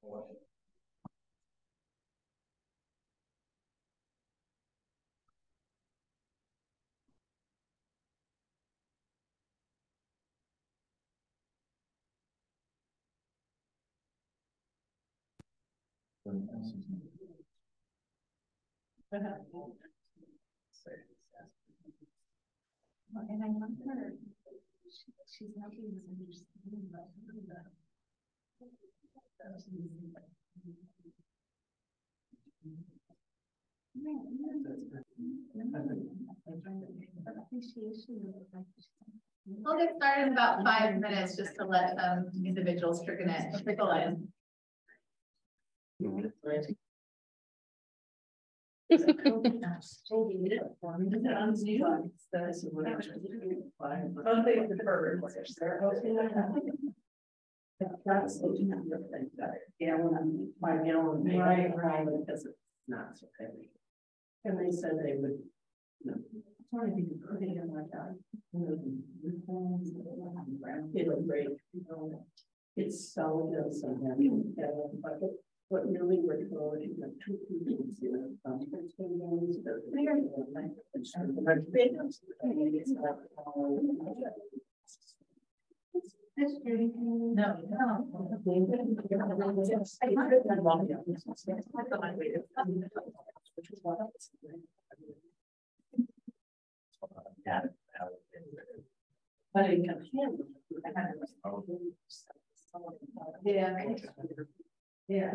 And I wonder, she's not even understanding about We'll get started in about 5 minutes just to let individuals trickle in. Because it's not so heavy. And they said they would, I think you put it in like that. It'll break. It's so good sometimes. But what really works well is you have 2 people, yeah. But it can handle. Yeah. Yeah.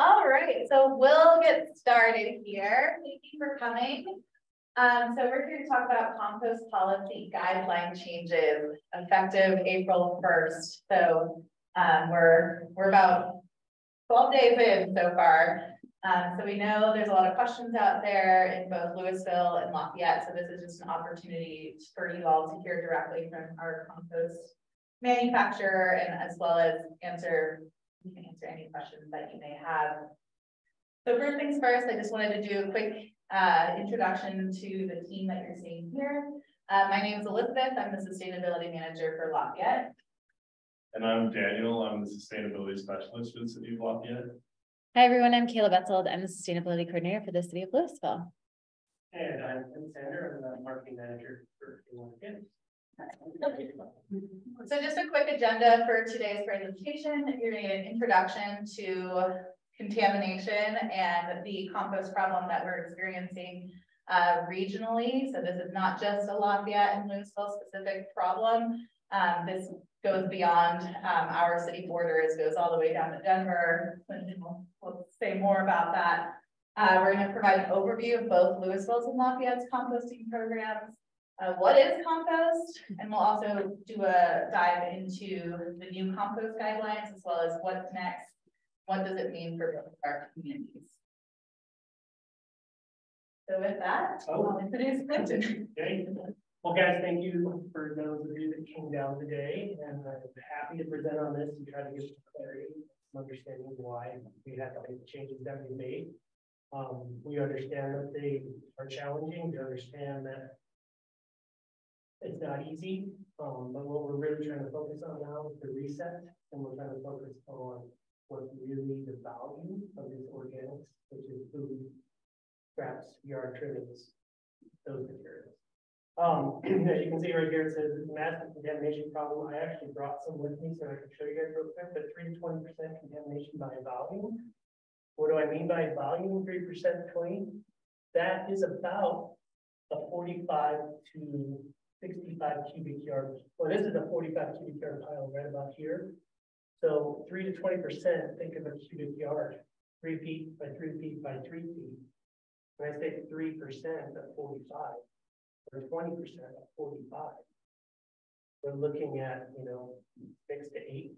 All right, so we'll get started here. Thank you for coming. So we're here to talk about compost policy guideline changes effective April 1st. So we're about 12 days in so far. So we know there's a lot of questions out there in both Louisville and Lafayette. So this is just an opportunity for you all to hear directly from our compost manufacturer, and as well as you can answer any questions that you may have. So first things first, I just wanted to do a quick introduction to the team that you're seeing here. My name is Elizabeth. I'm the Sustainability Manager for Lafayette. And I'm Daniel. I'm the Sustainability Specialist for the City of Lafayette. Hi everyone, I'm Kayla Betzold. I'm the Sustainability Coordinator for the City of Louisville. And I'm Tim Sander. I'm the Marketing Manager for Lafayette. So just a quick agenda for today's presentation. You're going to get an introduction to contamination and the compost problem that we're experiencing regionally. So this is not just a Lafayette and Louisville specific problem. This goes beyond our city borders, goes all the way down to Denver. We'll say more about that. We're going to provide an overview of both Louisville's and Lafayette's composting programs. What is compost? And we'll also do a dive into the new compost guidelines, as well as what's next. What does it mean for both of our communities? So with that, I'll introduce Clinton. Okay. Well, guys, thank you for those of you that came down today, and I'm happy to present on this and try to get some clarity, some understanding why we had to make the changes that we made. We understand that they are challenging. We understand that it's not easy, but what we're really trying to focus on now is the reset, and we're trying to focus on what's really the value of these organics, which is food, scraps, yard trimmings, those materials. As you can see right here, it says it's a massive contamination problem. I actually brought some with me so I can show you guys real quick, but 3 to 20% contamination by volume. What do I mean by volume? 3% clean. That is about a 45 to 65 cubic yards. Well, this is a 45 cubic yard pile right about here. So 3 to 20%, think of a cubic yard, 3 feet by 3 feet by 3 feet. When I say 3% of 45, or 20% of 45, we're looking at, 6 to 8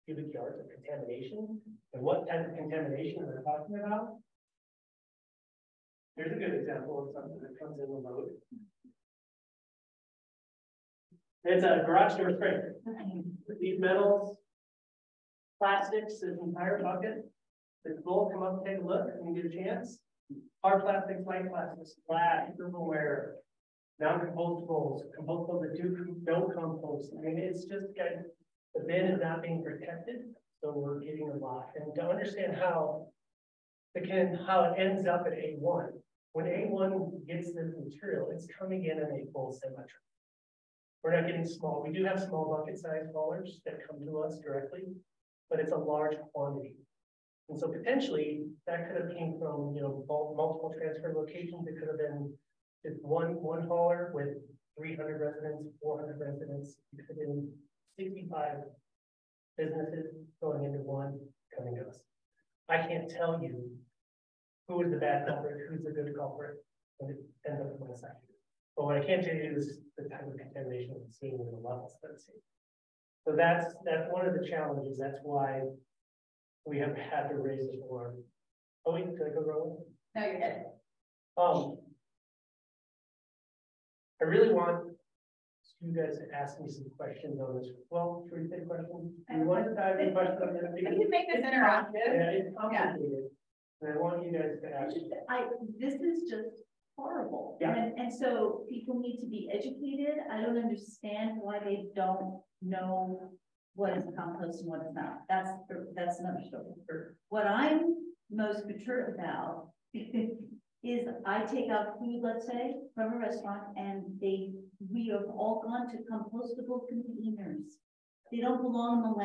cubic yards of contamination. And what type of contamination are we talking about? Here's a good example of something that comes in the load. It's a garage door sprinter. These metals, plastics, this entire bucket. It's full. Come up and take a look when you get a chance. Hard plastics, light plastics, glass, silverware, non-compostables, compostables that don't compost. I mean, it's just the bin is not being protected, so we're getting a lot. And to understand how it ends up at A1. When A1 gets this material, it's coming in a full semi-truck. We're not getting small. We do have small bucket size haulers that come to us directly, but it's a large quantity. And so potentially that could have came from, multiple transfer locations. It could have been just one hauler with 300 residents, 400 residents. It could have been 65 businesses going into one coming to us. I can't tell you who is the bad culprit, who's the good culprit, when it ends up in my section. But what I can tell you is the type of contamination we're seeing in the levels that I'm seeing. So that's one of the challenges. That's why we have had to raise this alarm. Oh wait, did I go wrong? No, you're good. I really want you guys to ask me some questions on this. Well, should we take questions? Do you want to dive into questions on this? We can make this interactive. Yeah, it's complicated. And I want you guys to ask. This is just horrible. Yeah. And so people need to be educated. I don't understand why they don't know what is compost and what is not. That's another story. What I'm most perturbed about is I take out food, let's say, from a restaurant, and we have all gone to compostable containers. They don't belong in the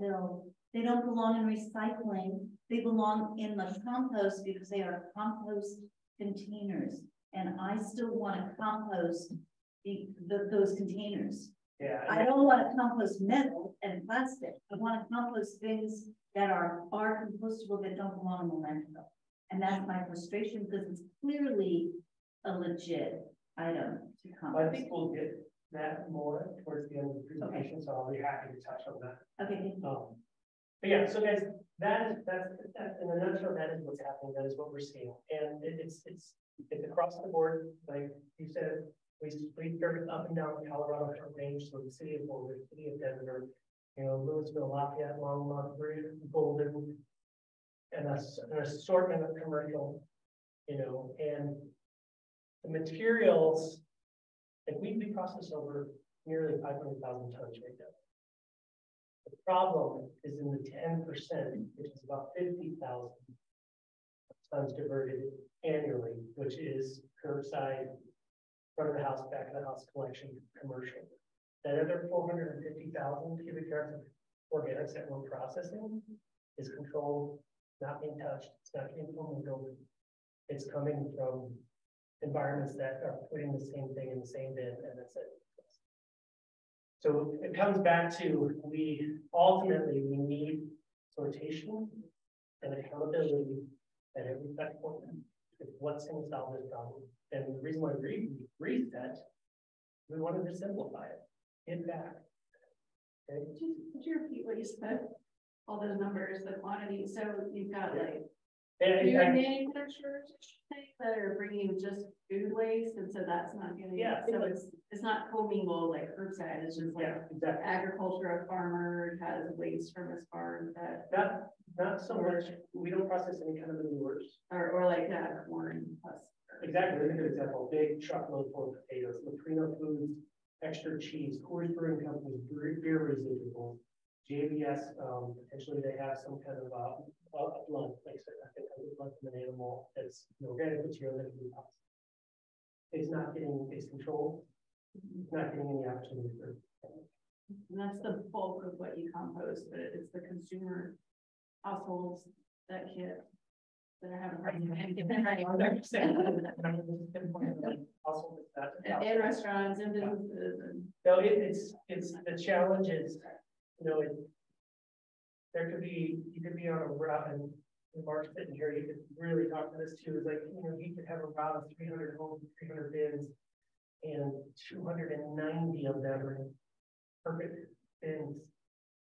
landfill. They don't belong in recycling. They belong in the compost because they are compost containers. And I still want to compost those containers. Yeah. I don't want to compost metal and plastic. I want to compost things that are compostable that don't belong in the landfill. And that's my frustration because it's clearly a legit item to compost. I think we'll get that more towards the end of the presentation, so I'll be happy to touch on that. Okay. But yeah, so guys, that's in a nutshell, that is what's happening. That is what we're seeing, and it's across the board. Like you said, we started up and down the Colorado range, so the city of Boulder, city of Denver, Louisville, Lafayette, Longmont, Golden, and an assortment of commercial, and the materials. Like we process over nearly 500,000 tons right now. The problem is in the 10%, which is about 50,000 tons diverted annually, which is curbside, front of the house, back of the house collection, commercial. That other 450,000 cubic yards of organics that we're processing is controlled, not being touched. It's not getting commingled. It's coming from environments that are putting the same thing in the same bin, and that's it. So it comes back to we need sortation and accountability at every touch point. It's what's going to solve this problem. And the reason why we reset, we wanted to simplify it. Get back. Okay. Could you repeat what you said? All those numbers, the quantities. So you've got like And food manufacturers that are bringing just food waste, and so that's not getting. Yeah. So it's not commingled like curbside. It's just like exactly. agriculture. A farmer has waste from his farm that not so much. We don't process any kind of manures. or like corn husk. Exactly. That's a good example. Big truckload full of potatoes, Latrino Foods, extra cheese, Coors Brewing Company, beer residuals, JBS. Potentially they have some kind of a blunt, like I said, I think a blunt from an animal that's organic material that can be processed. It's not getting its control. It's not getting any opportunity for. And that's the bulk of what you compost, but it's the consumer households that are having a hard time. And restaurants and businesses and. No, it's the challenge is, there could be, you could be on a route, and Mark's sitting here, you could really talk to this too, is like, you could have a route of 300 homes, 300 bins, and 290 of them are perfect bins.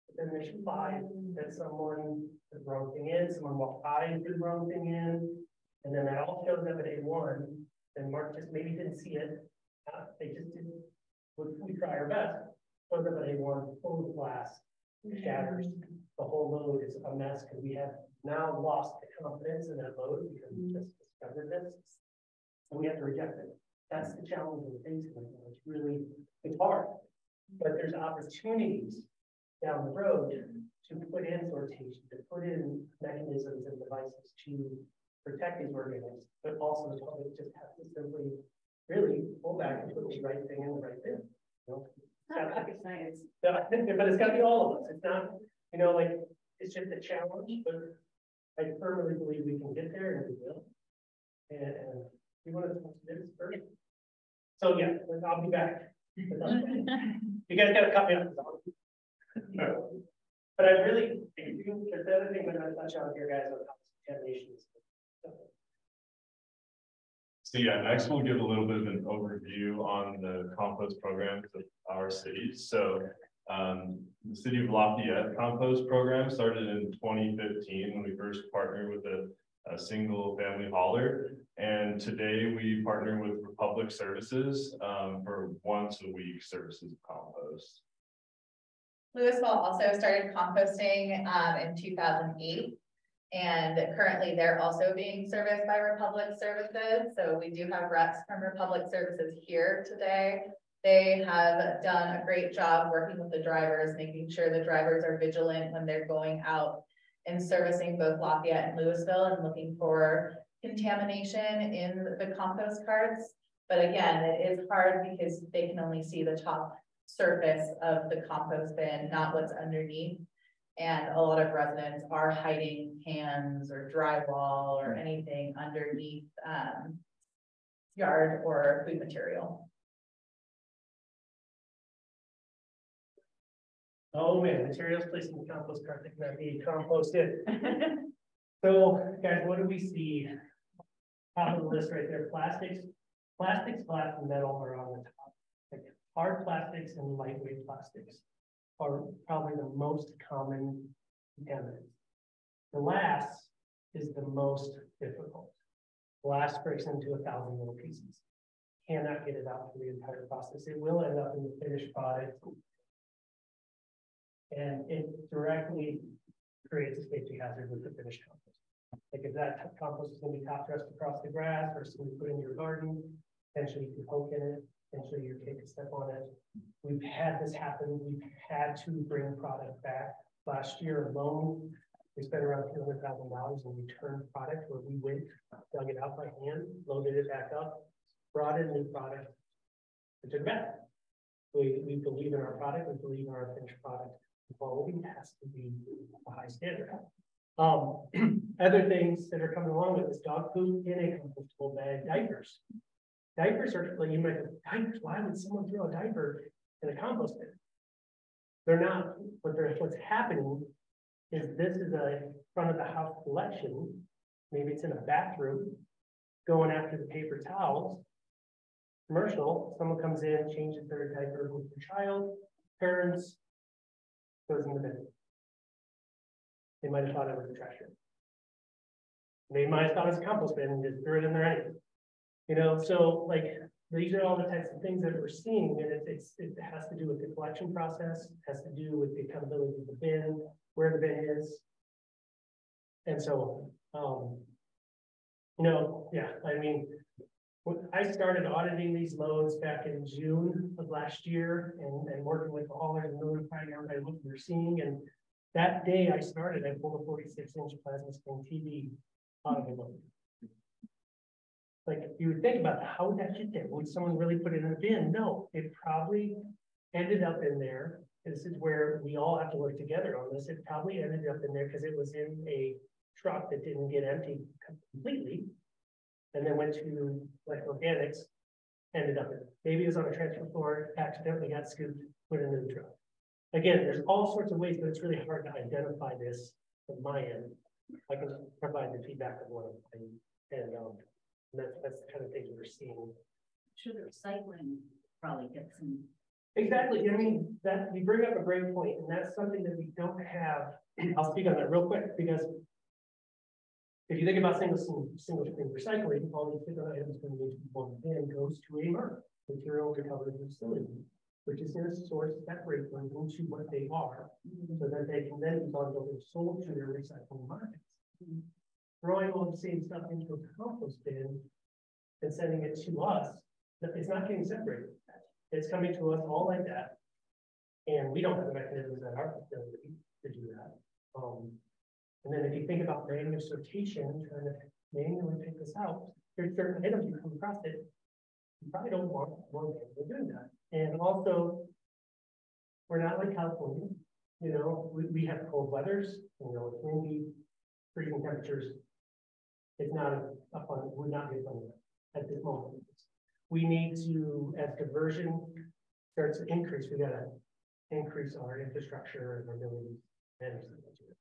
But then there's 5 that someone put the wrong thing in, someone walked by and put the wrong thing in, and then that all shows up at A1, and Mark just maybe didn't see it. They just didn't, we try our best. Shows up at A1, full of glass, shatters. The whole load is a mess because we have now lost the confidence in that load because we just discovered this. And we have to reject it. That's the challenge we're facing right now. It's really, it's hard, but there's opportunities down the road to put in sortation, to put in mechanisms and devices to protect these organisms, but also the public just has to simply really pull back and put the right thing in the right bin. You know? Not rocket science. But it's got to be all of us. It's not, you know, like, it's just a challenge, but I firmly believe we can get there and we will. And we want to do this first. So yeah, I'll be back. You guys got to cut me off. But I really, the other thing that I'm going to touch on here, guys, on contamination is. So yeah, next we'll give a little bit of an overview on the compost programs of our city. So the City of Lafayette compost program started in 2015 when we first partnered with a single family hauler. And today we partner with Republic Services for once a week services of compost. Louisville also started composting in 2008. And currently they're also being serviced by Republic Services. So we do have reps from Republic Services here today. They have done a great job working with the drivers, making sure the drivers are vigilant when they're going out and servicing both Lafayette and Louisville and looking for contamination in the compost carts. But again, it is hard because they can only see the top surface of the compost bin, not what's underneath. And a lot of residents are hiding cans or drywall or anything underneath yard or food material. Oh man, materials placed in the compost cart that cannot be composted. So guys, what do we see? Top of the list right there, plastics, glass, and metal are on the top. Like hard plastics and lightweight plastics are probably the most common contaminants. Glass is the most difficult. Glass breaks into 1,000 little pieces. Cannot get it out through the entire process. It will end up in the finished product. And it directly creates a safety hazard with the finished compost. Like if that compost is going to be top dressed across the grass or something put in your garden, potentially you can poke in it. Potentially your kid could step on it. We've had this happen. We've had to bring product back. Last year alone, we spent around $200,000 in returned product where we went, dug it out by hand, loaded it back up, brought in new product, and took it back. We believe in our product. We believe in our finished product. The quality has to be a high standard. Other things that are coming along with this: dog food in a compostable bag, diapers. Diapers are, like you might go, diapers, why would someone throw a diaper in a compost bin? They're not, what's happening is this is a front of the house collection. Maybe it's in a bathroom, going after the paper towels. Commercial, someone comes in, changes their diaper with their child, turns, goes in the bin. They might have thought it was a trash bin. They might have thought it was a compost bin and just threw it in there anyway. You know, so like these are all the types of things that we're seeing, and it has to do with the collection process, has to do with the accountability of the bin, where the bin is, and so on. You know, yeah, I mean, when I started auditing these loads back in June of last year and working with the haulers and notifying everybody what we were seeing. And that day I started, I pulled a 46-inch plasma screen TV out of the load. Like you would think about how would that get there? Would someone really put it in a bin? No, it probably ended up in there. This is where we all have to work together on this. It probably ended up in there because it was in a truck that didn't get emptied completely, and then went to like organics, ended up in it. Maybe it was on a transfer floor, accidentally got scooped, put into the truck. Again, there's all sorts of ways, but it's really hard to identify this from my end. I can provide the feedback of one and that's the kind of things we're seeing. I'm sure the recycling probably gets some. Exactly. I mean, that you bring up a great point, and that's something that we don't have. I'll speak on that real quick because if you think about single stream recycling, all these different items going into one bin goes to a MRF, material recovery facility, which is going to source separate them into what they are, so that they can then be bundled and sold to their recycling markets. Throwing all the same stuff into a compost bin and sending it to us, It's not getting separated. It's coming to us all like that. And we don't have mechanisms at our facility to do that. And then if you think about manual sortation, trying to manually take this out, there's certain items you come across it, you probably don't want doing that. And also, we're not like California, you know, we have cold weathers, you know, it's windy, freezing temperatures. It's not a fun, would not be fun at this moment. We need to, as diversion starts to increase, we gotta increase our infrastructure and our ability to manage the materials.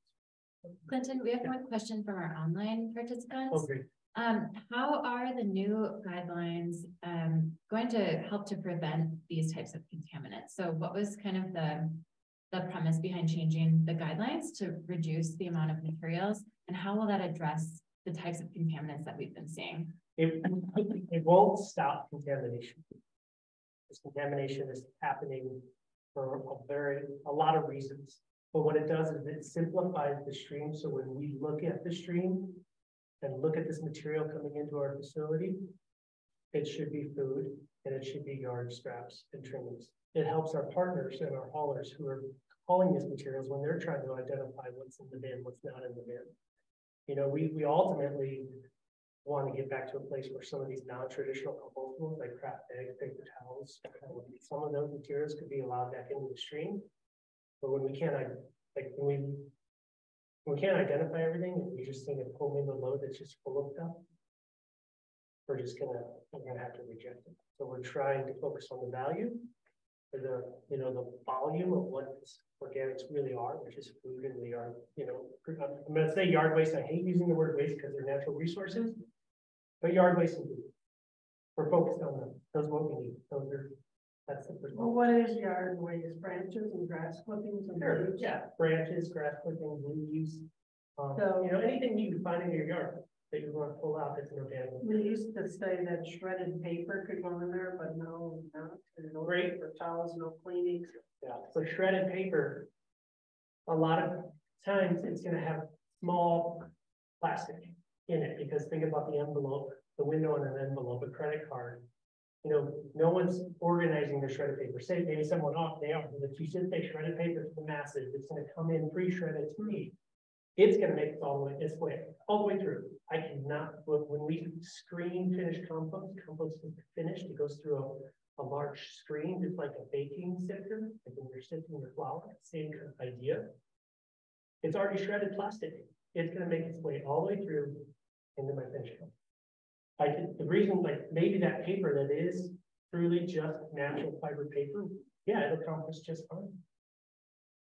Clinton, we have one question from our online participants. Oh, great. How are the new guidelines going to help to prevent these types of contaminants? So what was kind of the premise behind changing the guidelines to reduce the amount of materials, and how will that address the types of contaminants that we've been seeing? It won't stop contamination. This contamination is happening for a lot of reasons. But what it does is it simplifies the stream. So when we look at the stream and look at this material coming into our facility, it should be food and it should be yard scraps and trimmings. It helps our partners and our haulers who are hauling these materials when they're trying to identify what's in the bin, what's not in the bin. You know, we ultimately want to get back to a place where some of these non-traditional compostables like craft bags, paper towels, some of those materials could be allowed back into the stream. But when we can't, when we can't identify everything, and we just think of pulling the load that's just full of stuff, we're gonna have to reject it. So we're trying to focus on the value, or the volume of what organics really are, which is food, and we are, I'm gonna say yard waste. I hate using the word waste because they're natural resources, but yard waste and food. We're focused on them. Those what we need. That's the first. Well, what is yard waste? Branches and grass clippings and leaves? Yeah, branches, grass clippings, leaves. So anything you can find in your yard that you want to pull out that's an organic. we used to say that shredded paper could go in there, but no, no paper towels, no cleaning. Yeah, so shredded paper, a lot of times it's going to have small plastic in it, because think about the envelope, the window on an envelope, a credit card. No one's organizing their shredded paper. Say maybe someone off, they are, but if you should say shredded paper to the masses, it's going to come in pre-shredded to me. It's going to make it all the way through. I cannot, when we screen finished compost is finished, it goes through a large screen, just like a baking sifter, like when you're sifting your flour, same kind of idea. It's already shredded plastic. It's going to make its way all the way through into my finished compost. The reason, maybe that paper that is truly just natural fiber paper, yeah, it'll compost just fine.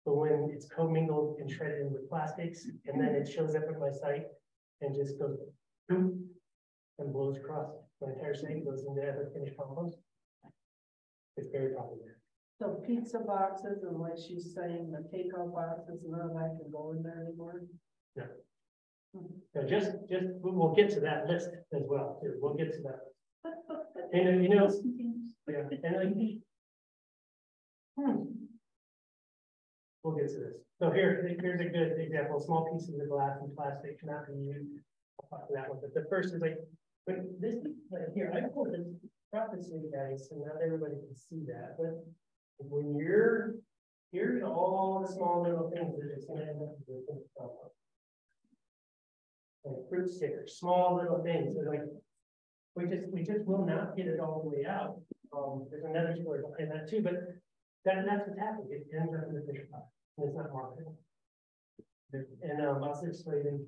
But when it's commingled and shredded in with plastics, and then it shows up at my site and just goes boom and blows across my entire site, goes into the finished compost, it's very problematic. So pizza boxes and like she's saying, the takeout boxes, none of that can go in there anymore. No. So just we'll get to that list as well too. We'll get to that. And yeah, and we'll get to this. So here's a good example. Small pieces of glass and plastic cannot be used. I'll talk to that one. But the first is but this here, I pulled this profit to you guys, so not everybody can see that. But when here's all the small little things that it's going to end up with. Like fruit stickers, small little things. We just will not get it all the way out. There's another story behind that too, but that's what's happening. It ends up in the fish pot, and it's not marketed. And I was explaining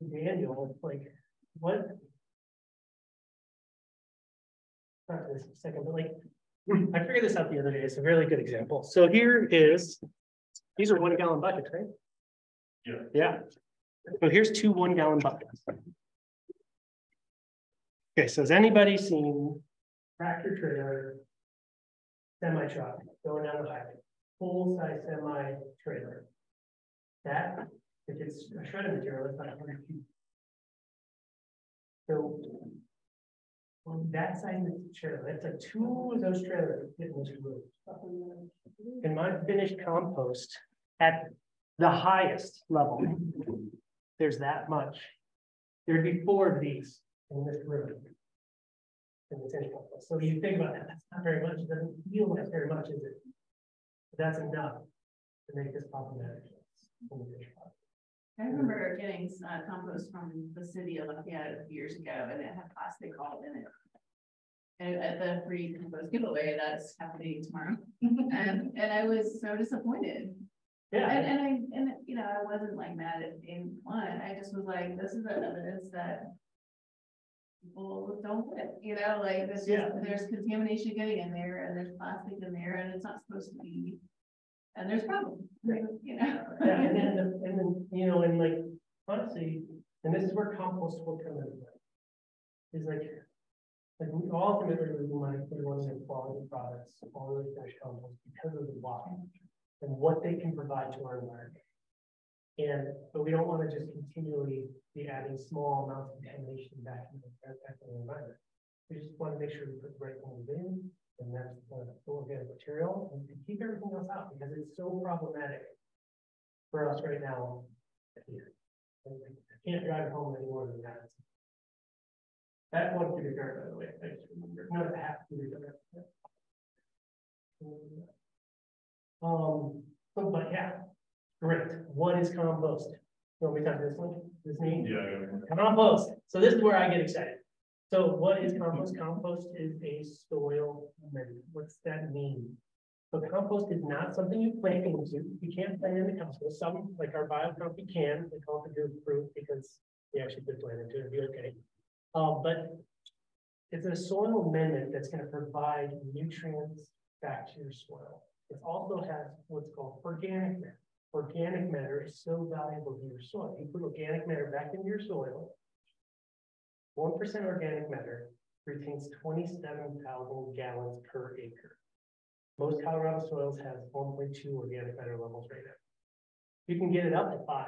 to Daniel, it's like, what? Not this a second, but I figured this out the other day. It's a really good example. So these are 1 gallon buckets, right? Yeah. Yeah. So here's 2 1-gallon buckets. Okay, so has anybody seen tractor trailer, semi truck going down the highway, full size semi trailer? That, if it's a shredded material, it's not 100 feet. So on that side of the trailer, that's like 2 of those trailers in this room. In my finished compost at the highest level, there's that much. There'd be 4 of these in this room. And it's any compost. So you think about that, that's not very much. It doesn't feel like very much, is it? But that's enough to make this problematic. I remember getting compost from the city of Lafayette years ago, and it had plastic all in it. And at the free compost giveaway that's happening tomorrow, and I was so disappointed. Yeah. And you know, I wasn't like mad at anyone. I just was like, this is evidence that people don't fit, you know, like this. Yeah. There's contamination getting in there, and there's plastic in there, and it's not supposed to be. And there's problems, you know. Yeah, and then, you know, and like, honestly, and this is where compost will come into play. Is like we ultimately we want to have quality products, quality finished compost because of the why and what they can provide to our environment. But we don't want to just continually be adding small amounts of contamination back into the environment. We just want to make sure we put the right things in. And that's the organic material, and keep everything else out because it's so problematic for us right now. Here. I can't drive home any more than that. That one could be dirt, by the way. I just remember. No, it has to be dirt. But yeah, great. What is compost? You want me to talk this one? This name? Yeah. Compost. So this is where I get excited. So what is compost? Compost is a soil amendment. What's that mean? So compost is not something you plant into. You can't plant in the compost. Some, like our biocomp, we can. They call it the good fruit because we actually could plant into it. It'd be okay. But it's a soil amendment that's going to provide nutrients back to your soil. It also has what's called organic matter. Organic matter is so valuable to your soil. You put organic matter back into your soil. 1% organic matter retains 27,000 gallons per acre. Most Colorado soils have 1.2 organic matter levels right now. You can get it up to 5.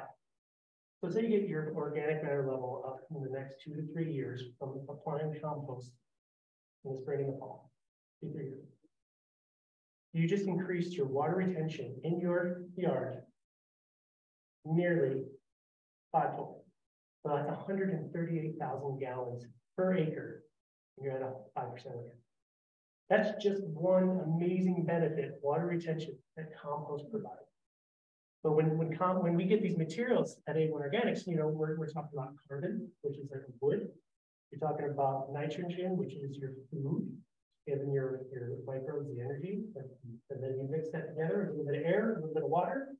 So say you get your organic matter level up in the next 2 to 3 years from applying compost in the spring and the fall. 2 to 3 years. You just increased your water retention in your yard nearly 5-fold. So that's 138,000 gallons per acre. You're at a 5% again. That's just one amazing benefit, water retention, that compost provides. But when we get these materials at A1 Organics, you know, we're talking about carbon, which is like a wood. You're talking about nitrogen, which is your food, giving your microbes the energy, and then you mix that together, a little bit of air, a little bit of water.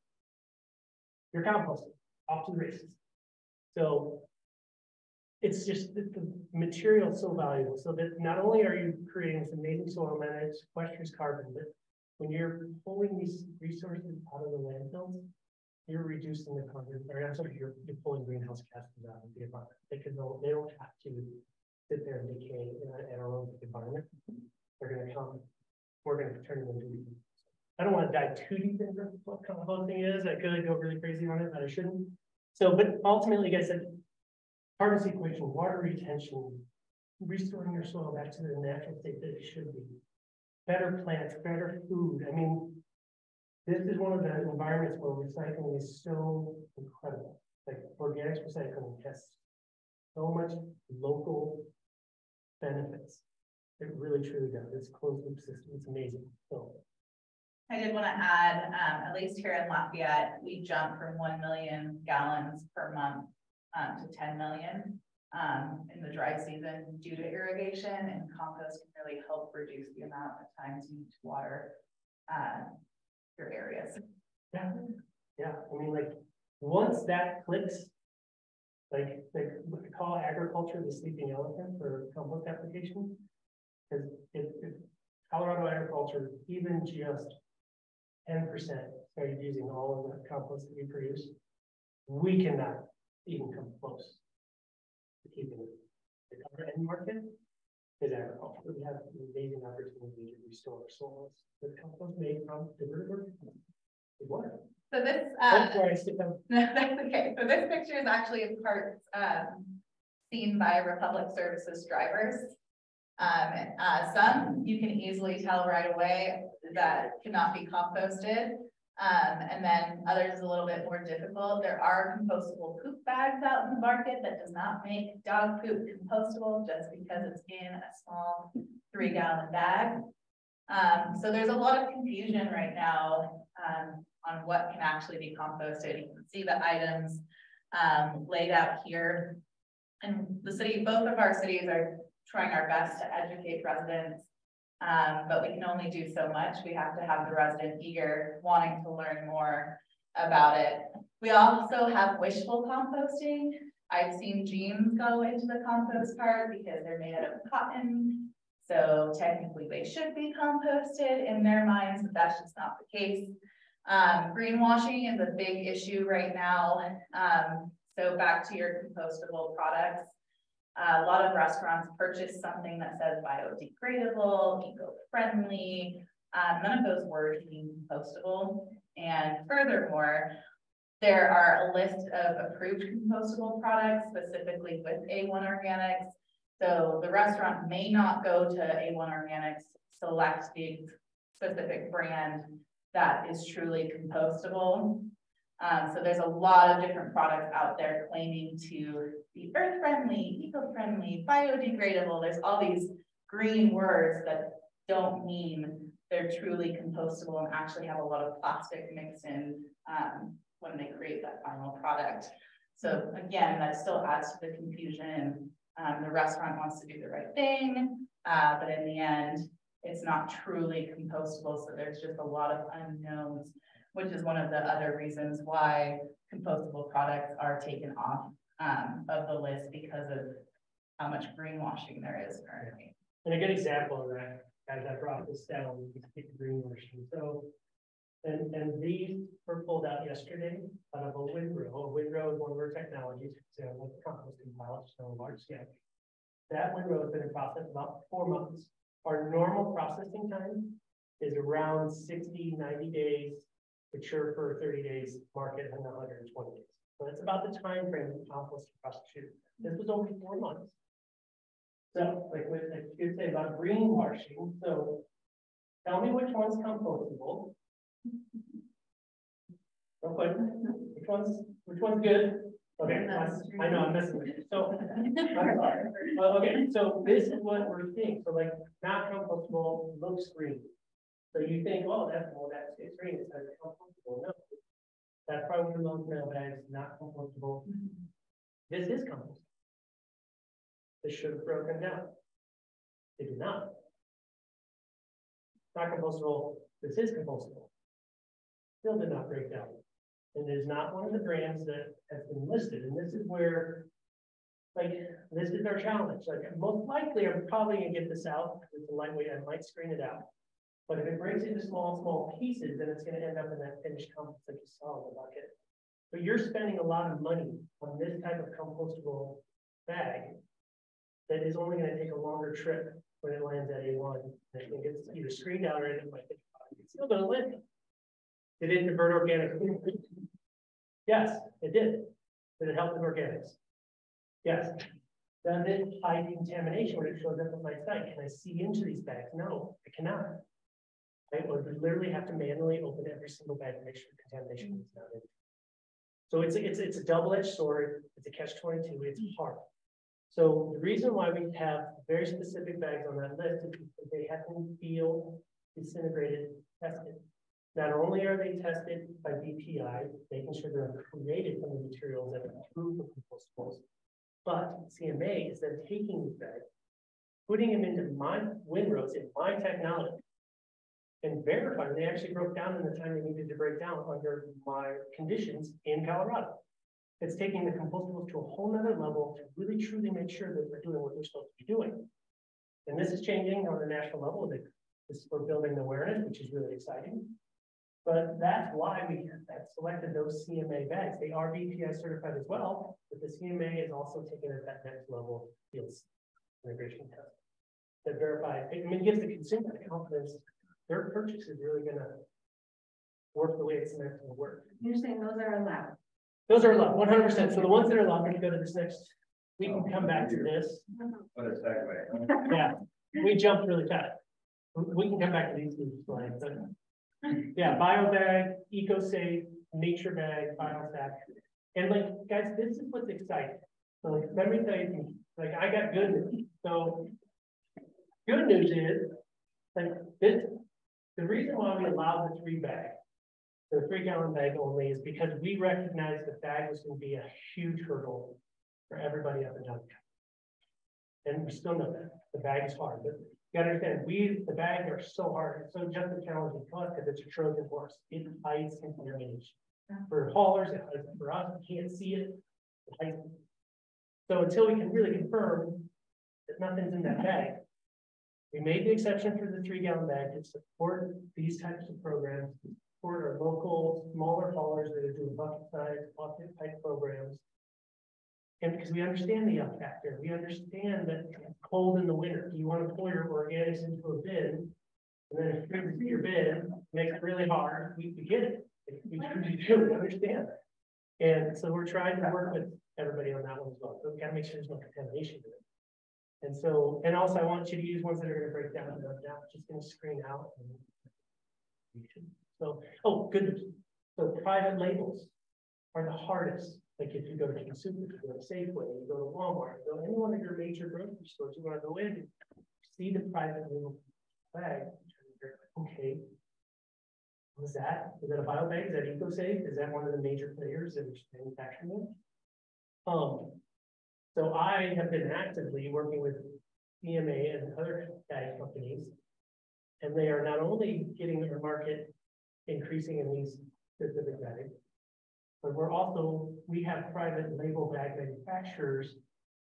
You're composting, off to the races. So it's just the material is so valuable. So that not only are you creating this amazing soil amendment, sequesters carbon, but when you're pulling these resources out of the landfills, you're reducing the carbon, or I'm sorry, you're pulling greenhouse gases out of the environment because they don't have to sit there and decay in our own environment. They're going to come, we're going to turn them into. I don't want to dive too deep into what composting is. I could go really crazy on it, but I shouldn't. So, but ultimately, like I said, carbon sequestration, water retention, restoring your soil back to the natural state that it should be. Better plants, better food. I mean, this is one of the environments where recycling is so incredible. Like organics recycling has so much local benefits. It really truly does. It's a closed loop system. It's amazing. So I did want to add, at least here in Lafayette, we jumped from 1 million gallons per month to 10 million in the dry season due to irrigation, and compost can really help reduce the amount of times you need to water your areas. yeah. I mean, like once that clicks, like we call agriculture the sleeping elephant for compost application, because if Colorado agriculture, even just 10% started using all of the compost that we produce, we cannot even come close to keeping it. The other end market is agriculture. We have an amazing opportunity to restore our soils with compost made from delivered water. So this, That's where I sit down. that's okay. So this picture is actually in part seen by Republic Services drivers. Some you can easily tell right away that cannot be composted. And then others is a little bit more difficult. There are compostable poop bags out in the market that does not make dog poop compostable just because it's in a small 3-gallon bag. So there's a lot of confusion right now on what can actually be composted. You can see the items laid out here. And the city, both of our cities are trying our best to educate residents, but we can only do so much. We have to have the resident eager, wanting to learn more about it. We also have wishful composting. I've seen jeans go into the compost part because they're made out of cotton. So technically they should be composted in their minds, but that's just not the case. Greenwashing is a big issue right now. So back to your compostable products. A lot of restaurants purchase something that says biodegradable, eco-friendly. None of those words mean compostable. And furthermore, there are a list of approved compostable products, specifically with A1 Organics. So the restaurant may not go to A1 Organics, select the specific brand that is truly compostable. So there's a lot of different products out there claiming to be earth-friendly, eco-friendly, biodegradable. There's all these green words that don't mean they're truly compostable and actually have a lot of plastic mixed in when they create that final product. So again, that still adds to the confusion. The restaurant wants to do the right thing, but in the end, it's not truly compostable. So there's just a lot of unknowns, which is one of the other reasons why compostable products are taken off of the list because of how much greenwashing there is currently. And a good example of that, as I brought this down, we can speak of greenwashing. So, and these were pulled out yesterday out of a windrow. A windrow is one of our technologies, so like the composting pile, so large scale. That windrow has been in process about 4 months. Our normal processing time is around 60, 90 days, mature for 30 days, market in 120 days. So that's about the time frame of compost processing. This was only 4 months. So, like you say about greenwashing, so tell me which one's compostable. Real quick, which one's good? Okay, I know I'm messing with you. So, okay, so this is what we're seeing. So, like, not compostable looks green. So you think, oh, that's green. It's not compostable. No, that's probably one of those mail bags, not compostable. This is compostable. This should have broken down. It did not. Not compostable. This is compostable. Still did not break down. And it is not one of the brands that has been listed. And this is where, like, this is our challenge. Like, most likely, I'm probably gonna get this out because it's a lightweight. I might screen it out. But if it breaks into small pieces, then it's gonna end up in that finished compost that you saw in the bucket. But you're spending a lot of money on this type of compostable bag that is only going to take a longer trip when it lands at A1. And it gets either screened out or it might take it's still going to land. Did it divert organic food? Yes, it did. Did it help with organics? Yes. Does it hide contamination when it shows up on my site? Can I see into these bags? No, I cannot. I would literally have to manually open every single bag to make sure contamination is not in. So it's a double-edged sword. It's a catch-22. It's hard. So the reason why we have very specific bags on that list is because they have to feel disintegrated, tested. Not only are they tested by BPI, making sure they're created from the materials that are approved for compostables, but CMA is then taking these bags, putting them into my windrows in my technology, and verifying they actually broke down in the time they needed to break down under my conditions in Colorado. It's taking the compostables to a whole nother level to really truly make sure that we're doing what we're supposed to be doing. And this is changing on a national level. We're building awareness, which is really exciting. But that's why we have selected those CMA bags. They are BPI certified as well, but the CMA is also taken at that next level field integration test that verify. I mean, it gives the consumer the confidence their purchase is really going to work the way it's meant to work. You're saying those are allowed? Those are allowed, 100%. So the ones that are allowed, we're going to go to this next. We can come back to this. What a segue. Yeah, we jumped really fast. We can come back to these slides. But Yeah, bio bag, eco safe, nature bag, bio sack. And like, guys, this is what's exciting. So like, let me tell you, like, I got good news. So good news is, like, this, the reason why we allowed the 3-gallon bag only is because we recognized the bag was going to be a huge hurdle for everybody up and down the country. And we still know that the bag is hard, but you gotta understand, the bags are so hard. It's so just a challenging to us because it's a Trojan horse. It hides contamination. For haulers, it hides it. For us, we can't see it. It hides it. So until we can really confirm that nothing's in that bag, we made the exception for the 3-gallon bag to support these types of programs, support our local smaller haulers that are doing bucket size, bucket type programs. And because we understand the yuck factor, we understand that it's cold in the winter. You want to pull your organics into a bin, and then if you see your bin, makes it really hard. We get it. We truly do. We understand that. And so we're trying to work with everybody on that one as well. So we got to make sure there's no contamination in it. And so, and also I want you to use ones that are going to break down. Now just going to screen out. So, oh, good news. So private labels are the hardest. Like if you go to King Super, you go to Safeway, you go to Walmart, you go to any one of your major grocery stores, you want to go in, see the private label bag. Okay, what is that? Is that a bio bag? Is that EcoSafe? Is that one of the major players that is manufacturing it? So I have been actively working with CMA and other bag companies, and they are not only getting their market increasing in these specific bags, but we have private label bag manufacturers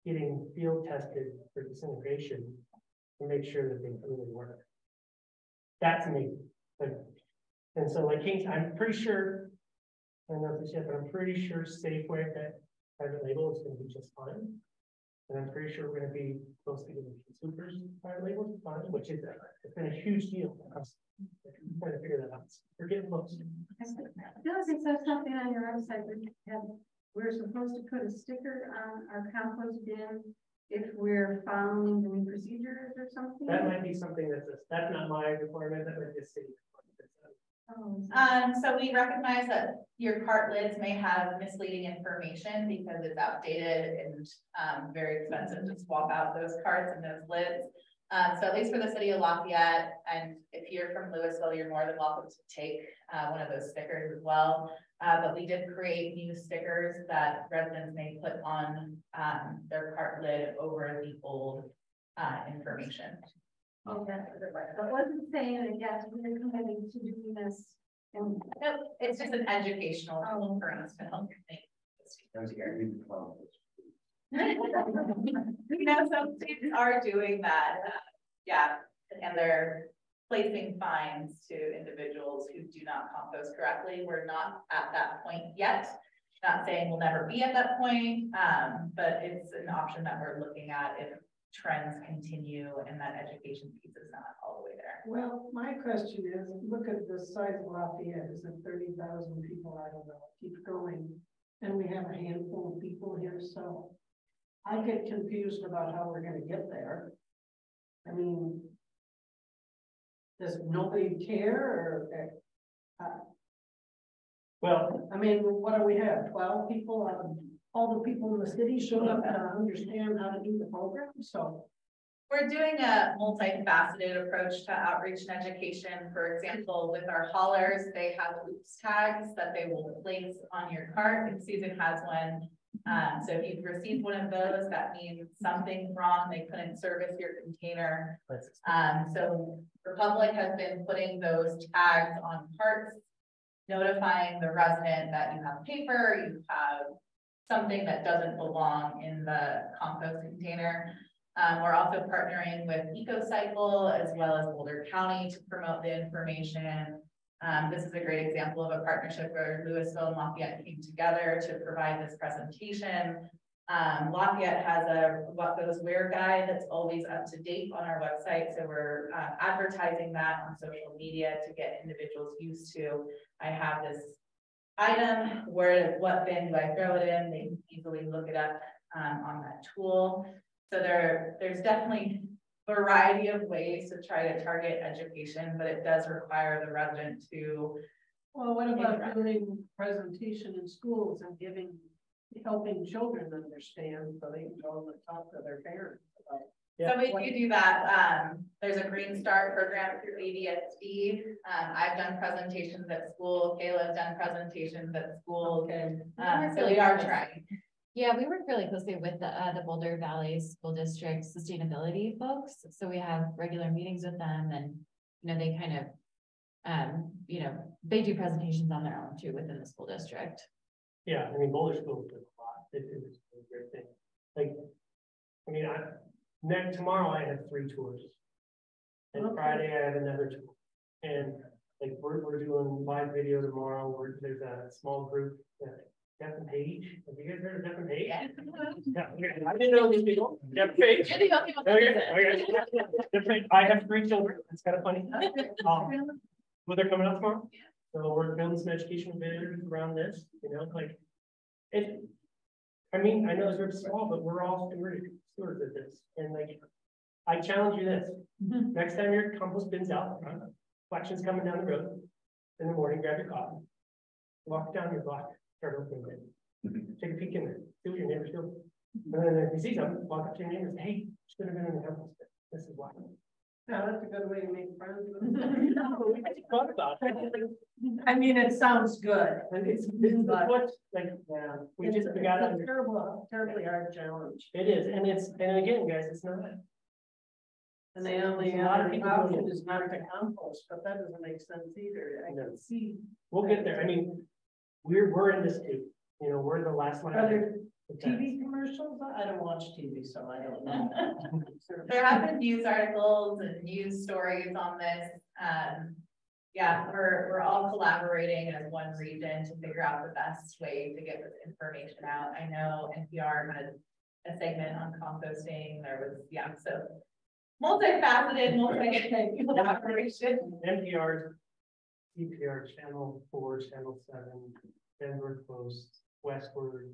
getting field tested for disintegration to make sure that they really work. That's amazing. And so like Kings, I'm pretty sure, I don't know if this yet, but I'm pretty sure Safeway, that private label is going to be just fine. And I'm pretty sure we're going to be close to getting Super's private labels fine, which is it's been a huge deal for us. I'm trying to figure that out. We're getting close. I feel like it says something on your website. We're supposed to put a sticker on our compost bin if we're following the new procedures or something. That might be something that's not my requirement. That might be a city requirement. So we recognize that your cart lids may have misleading information because it's outdated and very expensive to swap out those carts and those lids. So at least for the city of Lafayette, and if you're from Louisville, you're more than welcome to take one of those stickers as well. But we did create new stickers that residents may put on their cart lid over the old information. Oh, that's but wasn't saying that yes, we're committed to doing this. And nope, it's just an educational tool for us to help you think this year. You know, some states are doing that, yeah, and they're placing fines to individuals who do not compost correctly. We're not at that point yet. Not saying we'll never be at that point, but it's an option that we're looking at if trends continue and that education piece is not all the way there. Well, my question is, look at the size of Lafayette. Is it 30,000 people? I don't know. Keep going, and we have a handful of people here, so I get confused about how we're going to get there. I mean, does nobody care, or? Well, I mean, what do we have? 12 people out of all the people in the city showed up to understand how to do the program. So we're doing a multifaceted approach to outreach and education. For example, with our haulers, they have oops tags that they will place on your cart, and Susan has one. So if you've received one of those, that means something's wrong. They couldn't service your container. So Republic has been putting those tags on carts, notifying the resident that you have paper, you have something that doesn't belong in the compost container. We're also partnering with EcoCycle as well as Boulder County to promote the information. This is a great example of a partnership where Louisville and Lafayette came together to provide this presentation. Lafayette has a What Goes Where guide that's always up to date on our website. So we're advertising that on social media to get individuals used to, I have this item, what bin do I throw it in? They can easily look it up on that tool. So there's definitely variety of ways to try to target education, but it does require the resident to. Well, what about doing presentation in schools and helping children understand so they can go and talk to their parents about. So we do that. There's a Green Start program through ADSD. I've done presentations at school. Kayla's done presentations at school. Okay. So we are trying. Yeah, we work really closely with the Boulder Valley School District sustainability folks. So we have regular meetings with them and, you know, they kind of, you know, they do presentations on their own too within the school district. Yeah, I mean, Boulder School did a lot. It was a great thing. Like, I mean, tomorrow I have 3 tours. And Friday I have another tour. And like, we're doing live video tomorrow. There's a small group that Jeff and Paige. Have you guys heard of Jeff and Paige? Yeah. Yeah, okay. I didn't know these people. Jeff and Paige. You're the only one that does it. I have 3 children. It's kind of funny. Well, they're coming up tomorrow. So we're building some educational videos around this, you know, like it. I mean, I know it's very small, but we're all stewards of this. And like, I challenge you this. Next time your compost bin's out, collection's coming down the road in the morning, grab your coffee, walk down your block, start opening it. Take a peek in there, see what your neighbors do. And then if you see something, walk up to your neighbors, hey, should have been in the compost bin. This is why. Yeah, that's a good way to make friends. No, we thought about it. I mean, it sounds good. And it's what, like, yeah, we got a terribly hard challenge. It is, and again, guys, it's not. And the only A lot of people option do. is not to compost, but that doesn't make sense either. I can see. We'll get there. I mean, we're in this too. You know, we're the last line. Are there TV commercials? I don't watch TV, so I don't know. There have been news articles and news stories on this. Yeah, we're all collaborating as one region to figure out the best way to get this information out. I know NPR had a segment on composting. There was, yeah, so multifaceted, collaboration. NPR, CPR, Channel 4, Channel 7, Denver Post, Westward,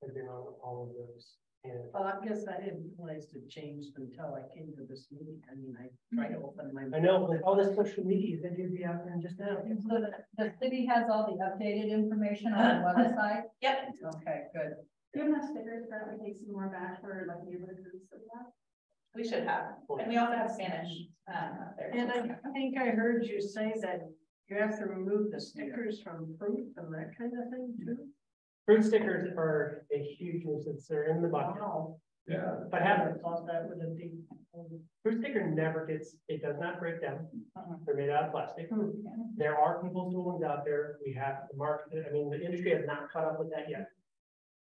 have been on all of those. And Well, I guess I didn't realize it changed until I came to this meeting. I mean, I tried to open my. I know, with all this social media, that you'd be out there just now. So the city has all the updated information on the website? Yep. Okay, good. Do you have enough stickers that we take some more back for like neighborhoods and stuff like that? We should have, and we also have Spanish up there. And I think I heard you say that you have to remove the stickers from fruit and that kind of thing too. Fruit stickers are a huge nuisance. They're in the bucket. Wow. Yeah. But I have haven't thought that with a deep. fruit sticker never gets, it does not break down. They're made out of plastic. There are compostable ones out there. We have to market it. I mean, the industry has not caught up with that yet.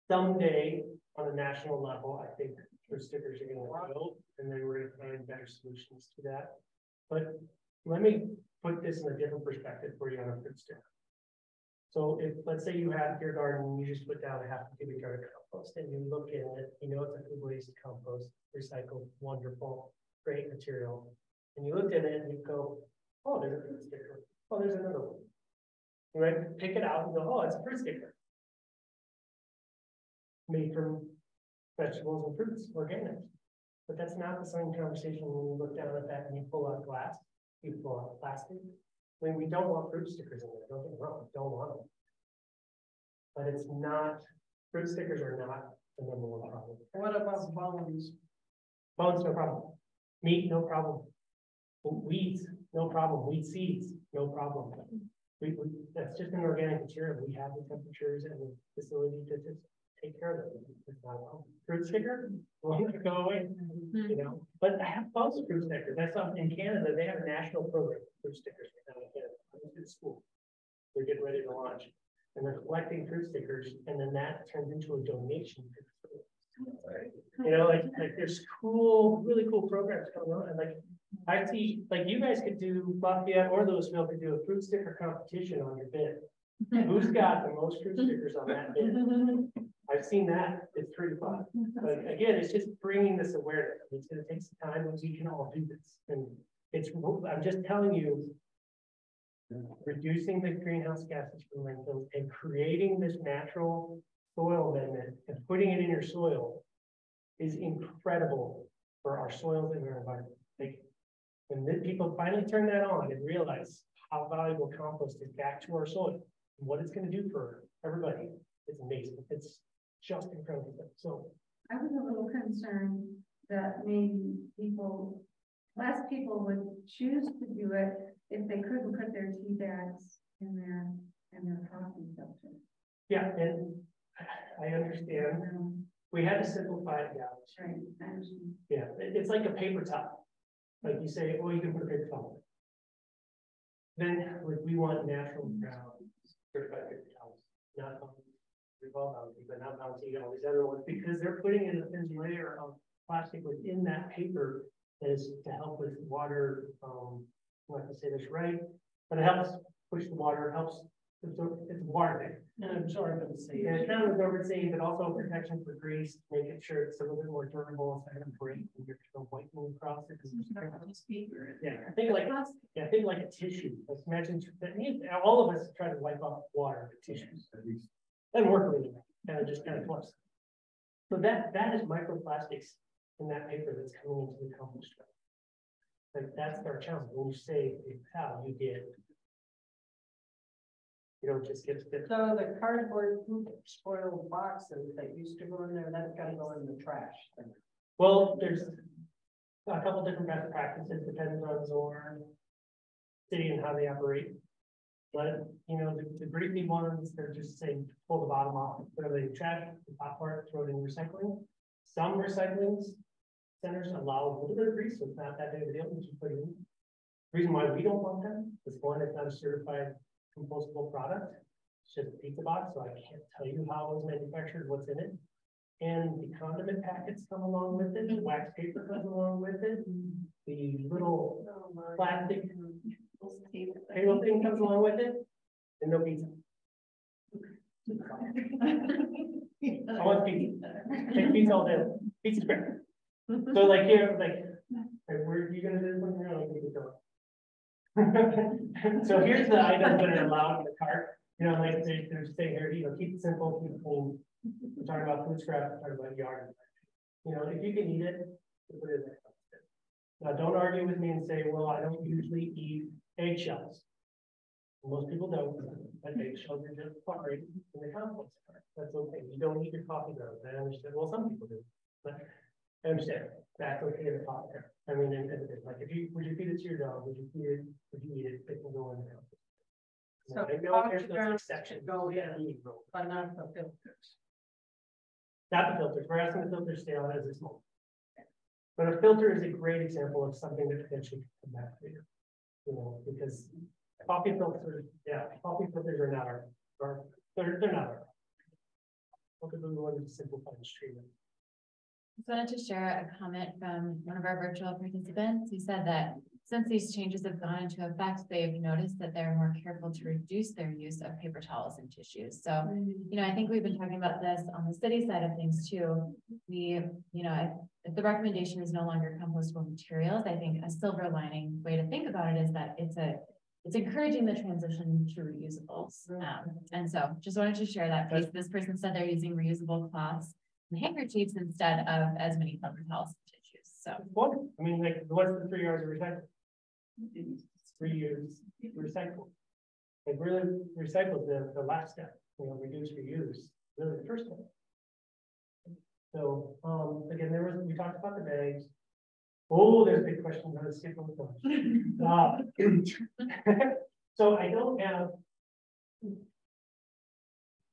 Someday on a national level, I think fruit stickers are going to go, and then we're going to find better solutions to that. But let me put this in a different perspective for you on a fruit sticker. So if, let's say you have your garden, and you just put down a half a cubic yard of compost and you look in it, you know, it's a food waste compost, recycled, wonderful, great material. And you looked at it and you go, oh, there's a fruit sticker. Oh, there's another one. You might pick it out and go, oh, it's a fruit sticker. Made from vegetables and fruits, organic. But that's not the same conversation when you look down at that and you pull out glass, you pull out plastic. I mean, we don't want fruit stickers in there, don't get me wrong, don't want them. But it's not, fruit stickers are not the number one problem. What about bones? Bones, no problem. Meat, no problem. Weeds, no problem. Weed seeds, no problem. That's just an organic material. We have the temperatures and the facility to just take care of it. It's not a problem. Fruit sticker, will go away, you know. But I have lots of fruit stickers. I saw in Canada, they have a national program for fruit stickers right now in Canada. I was in school. They're getting ready to launch. And they're collecting fruit stickers, and then that turns into a donation to the school. You know, like there's cool, really cool programs going on. And like I see, like you guys could do, Lafayette or Louisville could do a fruit sticker competition on your bin. Who's got the most fruit stickers on that bin? I've seen that. It's pretty fun. But again, it's just bringing this awareness. It's going to take some time, but we can all do this. And it's, I'm just telling you, reducing the greenhouse gases from landfills and creating this natural soil amendment and putting it in your soil is incredible for our soils and our environment. Like, when the people finally turn that on and realize how valuable compost is back to our soil, and what it's gonna do for everybody, it's amazing. It's just incredible. So I was a little concerned that maybe less people would choose to do it if they couldn't put their tea bags in their coffee filter. yeah, and I understand. We had to simplify it down. Right, I understand. Yeah, it's like a paper towel. Like you say, oh, you can put a paper towel. Then like, we want natural brown certified paper towels, not Revolve Bounty, but not Bounty, all these other ones, because they're putting in a thin layer of plastic within that paper that is to help with water. I'm not gonna say this right, but it helps push the water, helps absorb, it's water thing. And absorbency. And it's kind of absorbency, but also protection for grease, making sure it's a little bit more durable, instead of break when you're still whitening across it. Yeah, I think like a tissue. Let's imagine that all of us try to wipe off water with tissues. Doesn't work really well. Kind of close. So that is microplastics in that paper that's coming into the compost. Like that's our challenge. When you say how you get, you don't just get spit. So the cardboard spoiled boxes that used to go in there, that's gotta go in the trash. Well, there's a couple different best practices depending on the city and how they operate. But you know, the greedy ones, they're just saying pull the bottom off, throw the trash, the top part, throw it in recycling. Some recycling centers allow a little bit of grease, so it's not that big of a deal that you put in. The reason why we don't want them is one, it's not a certified compostable product. It's just a pizza box, so I can't tell you how it was manufactured, what's in it. And the condiment packets come along with it, the wax paper comes along with it, the little plastic table thing comes along with it, and no pizza. I want pizza. Take pizza all day. Pizza's great. So like here, like where are you gonna do something? So here's the items that are allowed in the cart. You know, like they're saying here, you know, keep it simple, keep it clean. We're talking about food scrap, we're talking about yard. You know, if you can eat it, put it in there. Now, don't argue with me and say, well, I don't usually eat eggshells. Most people don't, but eggshells are just fine in the compost cart. That's okay. You don't eat your coffee grounds. I understand. Well, some people do, but I understand that's okay in the coffee cart. I mean, like if you would you feed it to your dog? Would you feed it? Would you eat it? It can go in the compost. So I know there's those exceptions. go in, but not the filters. Not the filters. We're asking the filters to stay on as a small. But a filter is a great example of something that potentially can come back later. You know, because coffee filters, coffee filters are not they're not our. What could we want to simplify the treatment? I just wanted to share a comment from one of our virtual participants. He said that since these changes have gone into effect, they've noticed that they're more careful to reduce their use of paper towels and tissues. So, you know, I think we've been talking about this on the city side of things too. We, you know, if the recommendation is no longer compostable materials, I think a silver lining way to think about it is that it's encouraging the transition to reusables. And so just wanted to share that piece. This person said they're using reusable cloths and handkerchiefs instead of as many paper towels and tissues. So What? I mean, like, what's the 3 hours of recycling? 3 years recycle. Like really recycle the last step, you know, reduce, reuse, really the first step. So again, we talked about the bags. Oh, there's big questions on the skip on the So I don't have.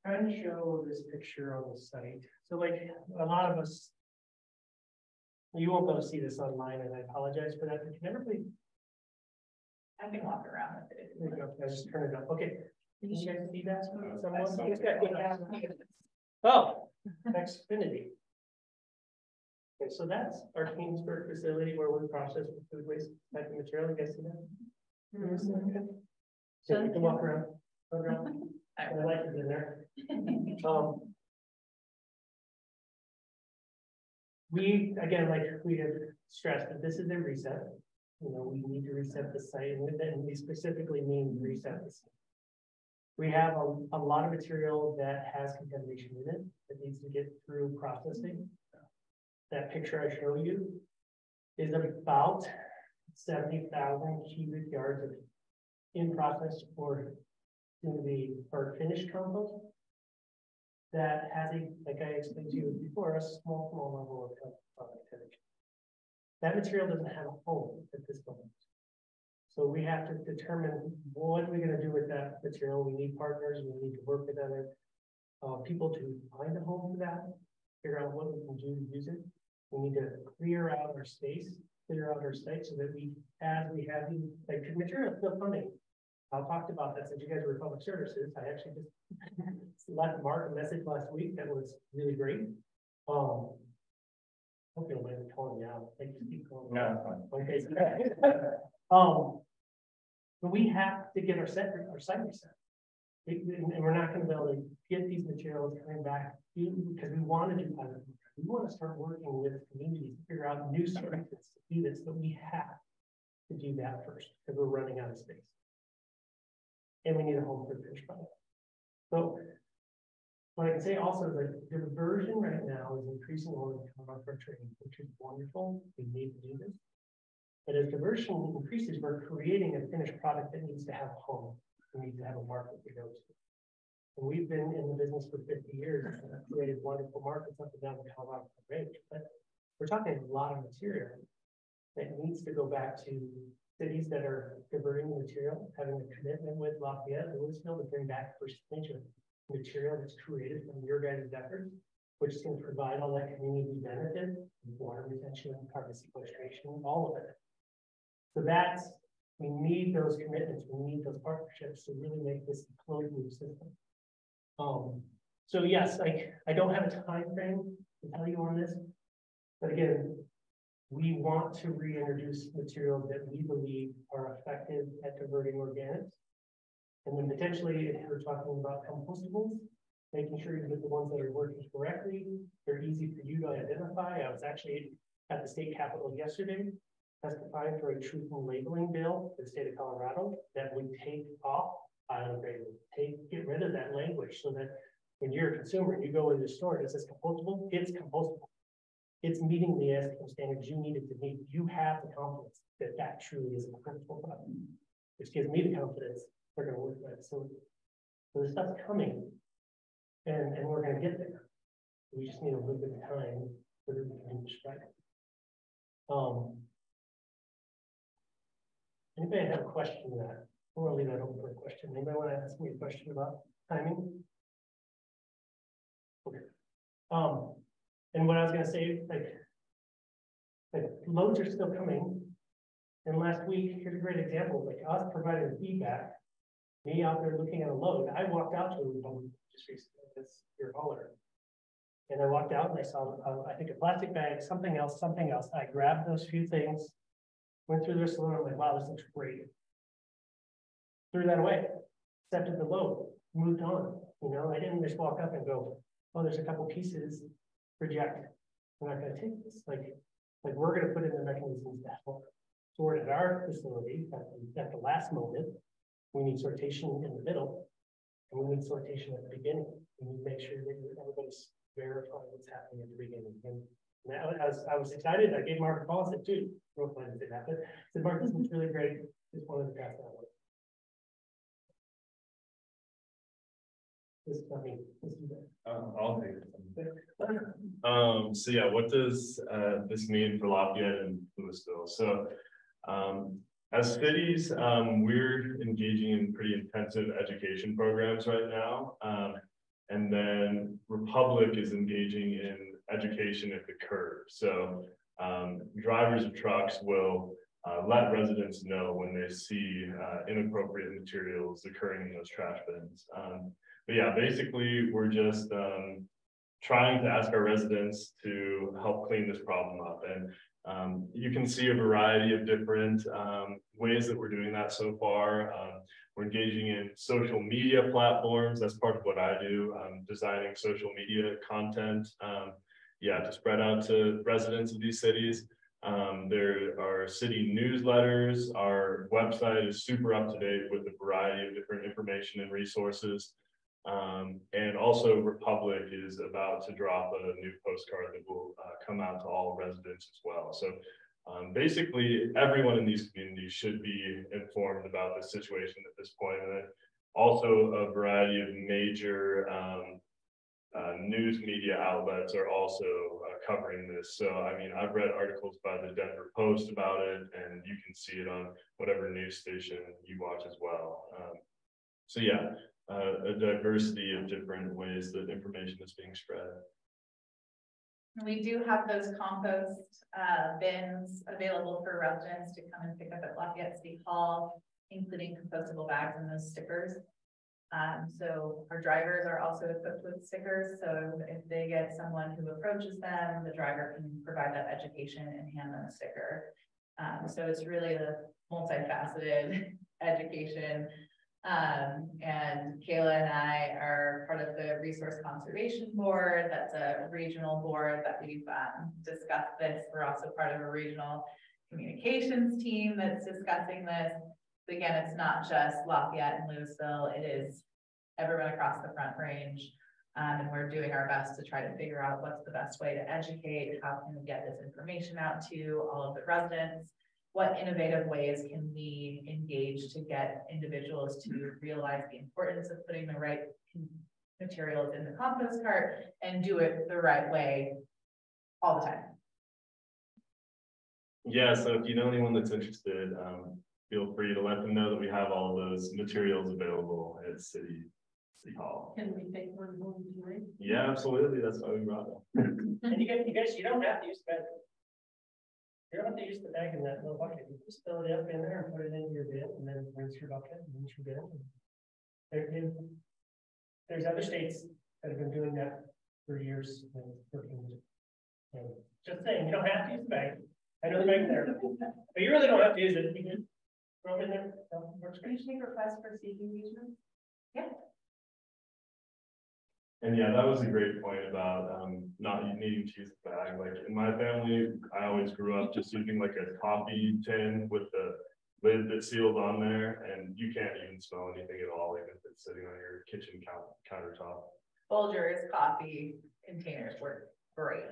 Trying to show this picture on the site. So like a lot of us, you won't be able to see this online, and I apologize for that. But you never really. I can walk around with it. There you go. I just turn it up. Okay. Can you guys see that? Oh, Xfinity. Okay, so that's our Kingsburg facility where we process food waste type of material. You guys see that? So you can walk around. I like it in there. We again, like we have stressed that this is a reset. You know, we need to reset the site, and we specifically mean reset the site. We have a lot of material that has contamination in it that needs to get through processing. That picture I show you is about 70,000 cubic yards of in process or to be or finished compost. That has a, like I explained to you before, a small level of productivity. That material doesn't have a home at this moment. So we have to determine what we're going to do with that material. We need partners, we need to work with other people to find a home for that, figure out what we can do to use it. We need to clear out our space, clear out our site so that we, as we have the like material still funding. I talked about that since you guys were public services. I actually just left Mark a message last week that was really great. Hope you'll mind calling me out. Thank you. Keep calling me out. Okay. But we have to get our site reset. And we're not going to be able to get these materials coming back because we want to do pilot. We want to start working with communities to figure out new solutions to do this, but we have to do that first because we're running out of space. And we need a home for the finished product. So what I can say also is that the diversion right now is increasing all the time for training, which is wonderful. We need to do this. But as diversion increases, we're creating a finished product that needs to have a home. We need to have a market to go to. And we've been in the business for 50 years and have created wonderful markets up and down the Colorado range. But we're talking a lot of material that needs to go back to cities that are diverting the material, having a commitment with Lafayette and Louisville to bring back percentage of material that's created from your guys' efforts, which is going to provide all that community benefit, water retention, carbon sequestration, all of it. So that's, we need those commitments, we need those partnerships to really make this a closed loop system. So yes, I don't have a time frame to tell you on this, but again, we want to reintroduce materials that we believe are effective at diverting organics. And then potentially, if we're talking about compostables, making sure you get the ones that are working correctly, they're easy for you to identify. I was actually at the state capitol yesterday, testifying for a truth in labeling bill for the state of Colorado that would take off biodegradable, get rid of that language so that when you're a consumer and you go into the store and it says compostable, it's compostable. It's meeting the ethical standards you need it to meet. You have the confidence that that truly is a compostable product, which gives me the confidence they're going to work with it. So the stuff's coming, and we're going to get there. We just need a little bit of time for it to finish right. Anybody have a question to that? I want to leave that open for a question. Anybody want to ask me a question about timing? Okay. And what I was going to say, like loads are still coming. And last week, here's a great example, like us providing feedback, me out there looking at a load. I walked out to a Republican just recently, that's your hauler. And I walked out and I saw, I think, a plastic bag, something else. I grabbed those few things, went through their saloon. I'm like, wow, this looks great. Threw that away, accepted the load, moved on. You know, I didn't just walk up and go, oh, there's a couple pieces, reject. We're not going to take this. Like we're going to put in the mechanisms that help sort at our facility at the last moment. We need sortation in the middle, and we need sortation at the beginning. We need to make sure that everybody's verifying what's happening at the beginning. And I was excited. I gave Mark a call. I said, dude, real fun to say that. But I said, Mark, this was really great. Just wanted to pass that one. This is not me. This is I'll take it. So yeah, what does this mean for Lafayette and Louisville? So as cities, we're engaging in pretty intensive education programs right now. And then Republic is engaging in education at the curb. So drivers of trucks will let residents know when they see inappropriate materials occurring in those trash bins. But yeah, basically, we're just trying to ask our residents to help clean this problem up. And you can see a variety of different ways that we're doing that so far. We're engaging in social media platforms. That's part of what I do, designing social media content, to spread out to residents of these cities. There are city newsletters. Our website is super up to date with a variety of different information and resources. And also Republic is about to drop a new postcard that will come out to all residents as well. So Basically, everyone in these communities should be informed about the situation at this point. And then also a variety of major news media outlets are also covering this. So, I mean, I've read articles by the Denver Post about it, and you can see it on whatever news station you watch as well. So yeah, a diversity of different ways that information is being spread. We do have those compost bins available for residents to come and pick up at Lafayette City Hall, including compostable bags and those stickers. So our drivers are also equipped with stickers. So if they get someone who approaches them, the driver can provide that education and hand them a sticker. So it's really a multifaceted education. And Kayla and I are part of the Resource Conservation Board. That's a regional board that we've discussed this. We're also part of a regional communications team that's discussing this. But again, it's not just Lafayette and Louisville, it is everyone across the Front Range. And we're doing our best to try to figure out what's the best way to educate, how can we get this information out to all of the residents, what innovative ways can we engage to get individuals to realize the importance of putting the right materials in the compost cart and do it the right way all the time. Yeah, so if you know anyone that's interested, feel free to let them know that we have all those materials available at City Hall. Can we take one home tonight? Yeah, absolutely. That's why we brought them. And you guys, you don't have to use the bag. You don't have to use the bag in that little bucket. You just fill it up in there and put it into your bin, and then rinse your bucket, and rinse your bin. There's other states that have been doing that for years. And just saying, you don't have to use the bag. I know the bag's there, but you really don't have to use it. You can throw it in there. Can you make requests for seeking engagement? Yeah. And yeah, that was a great point about not needing to use the bag. Like in my family, I always grew up just using like a coffee tin with the lid that sealed on there, and you can't even smell anything at all, even if it's sitting on your kitchen countertop. Folgers coffee containers were great.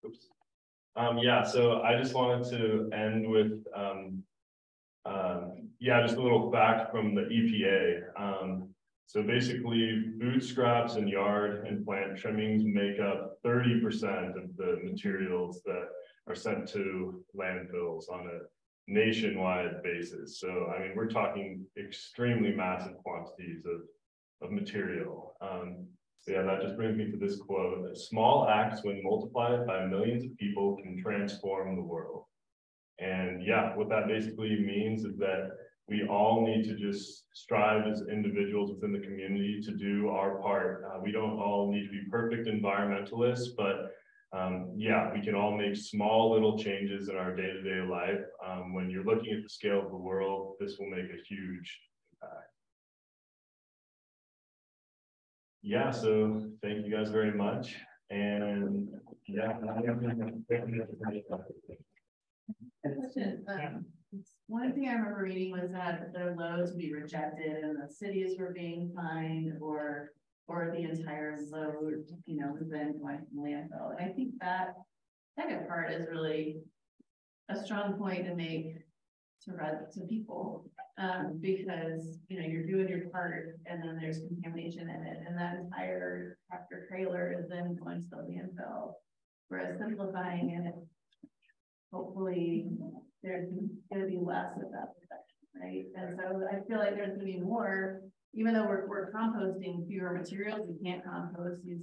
Oops. Yeah, so I just wanted to end with yeah, just a little fact from the EPA. So basically, food scraps and yard and plant trimmings make up 30% of the materials that are sent to landfills on a nationwide basis. So, I mean, we're talking extremely massive quantities of material. So yeah, that just brings me to this quote: "Small acts, when multiplied by millions of people, can transform the world." And yeah, what that basically means is that we all need to just strive as individuals within the community to do our part. We don't all need to be perfect environmentalists, but yeah, we can all make small little changes in our day-to-day life. When you're looking at the scale of the world, this will make a huge impact. Yeah, so thank you guys very much. And yeah. One thing I remember reading was that their loads would be rejected and the cities were being fined, or the entire load, you know, was then going to landfill. And I think that second part is really a strong point to make to people, because you know you're doing your part and then there's contamination in it, and that entire tractor trailer is then going to the landfill. Whereas simplifying it, hopefully there's going to be less of that protection, right? And so I feel like there's going to be more, even though we're composting fewer materials, we can't compost these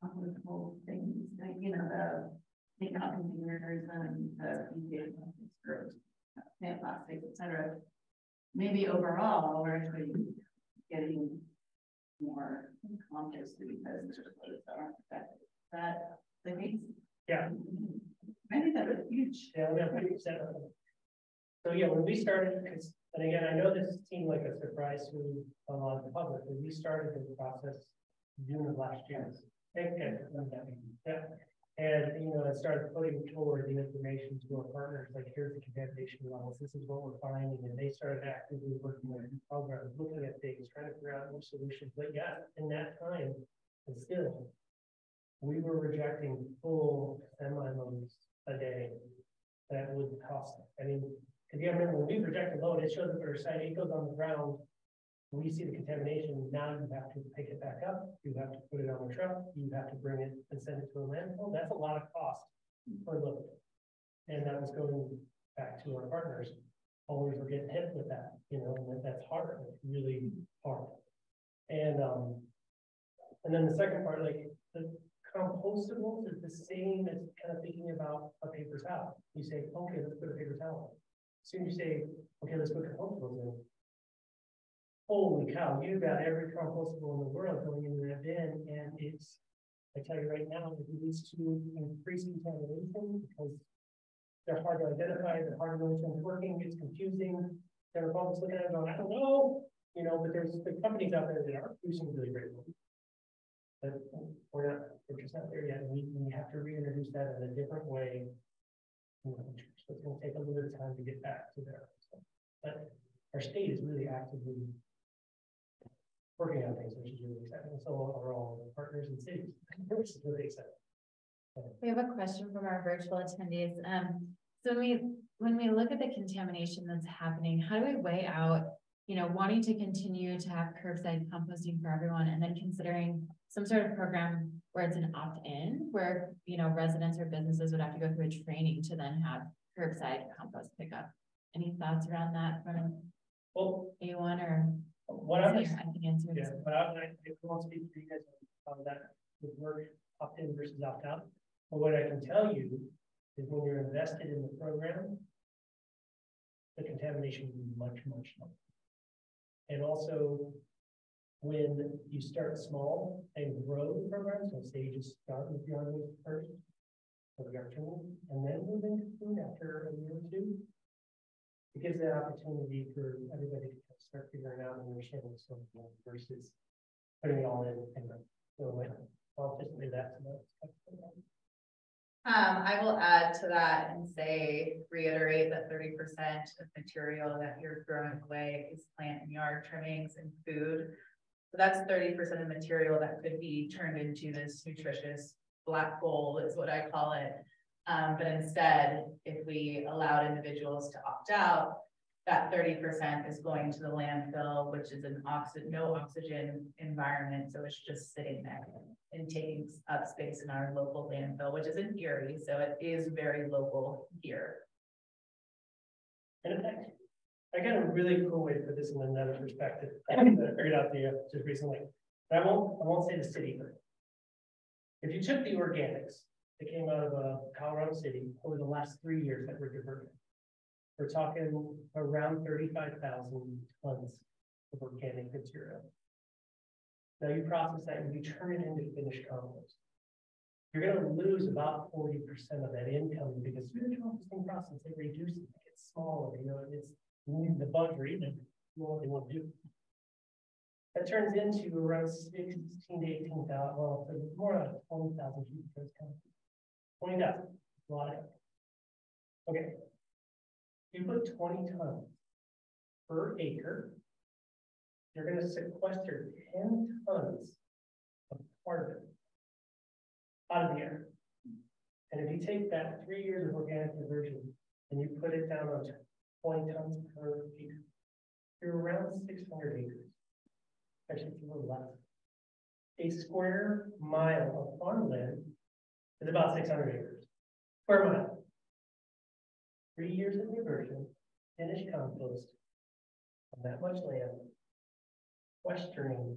compostable things, like, you know, the take-out containers and the plant plastics, etc. Maybe overall we're actually getting more composted because there's those that aren't affected. That the case? Yeah. I think that was huge. Yeah, we have 50%. So yeah, when we started, and again, I know this seemed like a surprise to a lot of the public, but we started the process June of last year. Yeah. And you know, I started putting forward the information to our partners, like here's the contamination levels, this is what we're finding, and they started actively working on programs, looking at things, trying to figure out new solutions. But yeah, in that time, and still, we were rejecting full semi-loads a day. That would cost, I mean, if you remember, when we reject a load, it shows up at our site, it goes on the ground. We see the contamination, now you have to pick it back up, you have to put it on a truck, you have to bring it and send it to a landfill, that's a lot of cost per load. And that was going back to our partners, always were getting hit with that, you know, and that's hard, it's really hard. And then the second part, like the compostables is the same as kind of thinking about a paper towel. You say, okay, let's put a paper towel. Soon you say, okay, let's put compostables in. Holy cow, you've got every compostable in the world going into that bin, and it's, I tell you right now, it leads to increased contamination because they're hard to identify, they're hard to know which one's working, it's confusing. They're always looking at it going, I don't know, you know, but there's the companies out there that are producing really great ones. But we're just not there yet. We have to reintroduce that in a different way. You know, so it's going to take a little bit of time to get back to there. So, but our state is really actively working on things, which is really exciting. So are all the partners and cities, which is really exciting. We have a question from our virtual attendees. So when we look at the contamination that's happening, how do we weigh out, you know, wanting to continue to have curbside composting for everyone, and then considering some sort of program where it's an opt-in, where, you know, residents or businesses would have to go through a training to then have curbside compost pickup? Any thoughts around that from A1 or? What I'm just, I can answer. yeah, but I won't speak for you guys on that would work opt-in versus opt-out. But what I can tell you is when you're invested in the program, the contamination will be much, much lower. And also, when you start small and grow the program, so say you just start with yard waste first, or yard tool, and then move into food after a year or two, it gives the opportunity for everybody to start figuring out and understanding something versus putting it all in and so I'll just do that. I will add to that and say, reiterate that 30% of material that you're throwing away is plant and yard trimmings and food. So that's 30% of material that could be turned into this nutritious black gold is what I call it. But instead, if we allowed individuals to opt out, that 30% is going to the landfill, which is an no oxygen environment. So it's just sitting there and taking up space in our local landfill, which is in Erie. So it is very local here. And in fact, I got a really cool way to put this in another perspective. I figured out just recently. But I won't say the city, but if you took the organics that came out of Colorado City over the last 3 years that were diverted, we're talking around 35,000 tons of organic material. Now you process that and you turn it into finished compost. You're going to lose about 40% of that income because through the composting process, they reduce it, it gets smaller, you know, it's the bugs are eating what they want to do. That turns into around 16 to 18,000, well, more like 20,000 cubic meters. 20,000, a lot of it. Okay. You put 20 tons per acre, you're going to sequester 10 tons of carbon out of the air. And if you take that 3 years of organic conversion and you put it down on 20 tons per acre, you're around 600 acres. Actually, it's a little less. A square mile of farmland is about 600 acres. Square mile. 3 years of conversion, finished compost on that much land, sequestering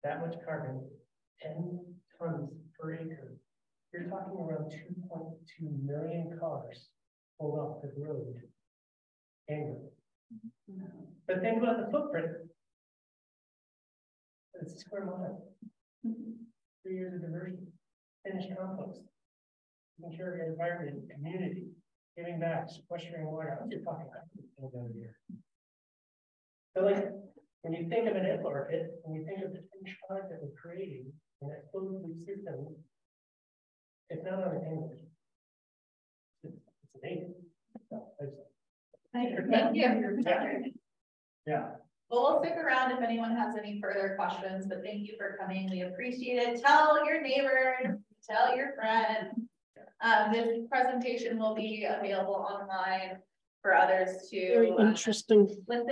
that much carbon, 10 tons per acre. You're talking around 2.2 million cars pulled off the road annually. But think about the footprint. It's a square mile. 3 years of diversion, finished compost, taking care of your environment, community. Giving back, sequestering water. I'm just talking about here. So, like, when you think of an end market, when you think of the finished product that we're creating in that closed loop system, it's not on a table. It's amazing. Thank you. Yeah. But we'll stick around if anyone has any further questions, but thank you for coming. We appreciate it. Tell your neighbors, tell your friends. This presentation will be available online for others to Very interesting. listen